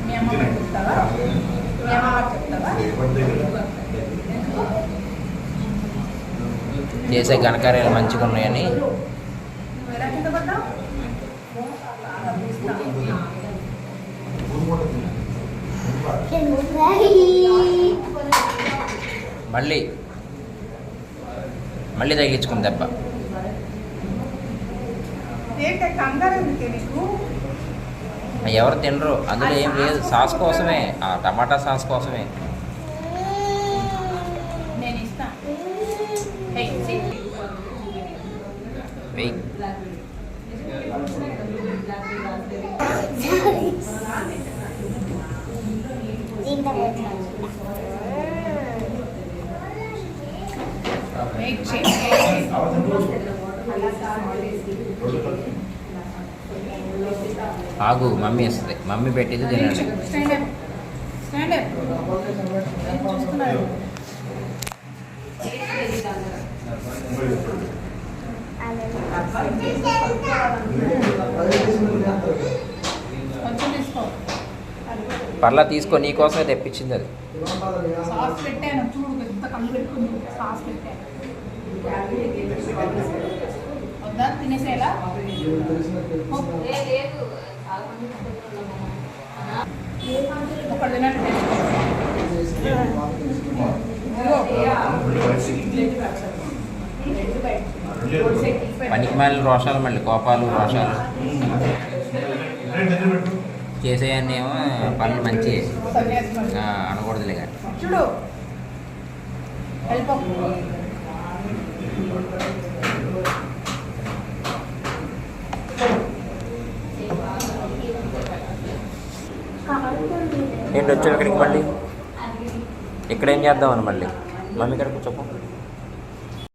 మీ అమ్మ చెప్తావా? మీ అమ్మ చెప్తావా? చేసే ఘనకార్యాలు మంచిగా ఉన్నాయని మళ్ళీ మళ్ళీ తగిలించుకుంది దెబ్బ. ఎవరు తినరు, అందులో ఏం లేదు, సాస్ కోసమే, ఆ టమాటా సాస్ కోసమే. వెయ్యి ఆగు, మమ్మీ వస్తుంది, మమ్మీ పెట్టింది తినండి. పర్లా తీసుకో, నీకోసమే తెప్పించింది అది. సాస్ పెట్టాను చూడు, పెద్ద కళ్ళు పెట్టుకుని సాస్ పెట్టాను. వద్దా తినేసేలా? ఒకటి తినండి. పనికిమాలిన రోషాలు, మళ్ళీ కోపాలు రోషాలు చేసేయన్నీ ఏమో పనులు మంచి అనకూడదులే కానీ. చూడు ఏంటి వచ్చావు ఇక్కడికి? మళ్ళీ ఇక్కడ ఏం చేద్దామని మళ్ళీ మమ్మీ ఇక్కడ కూర్చోపో.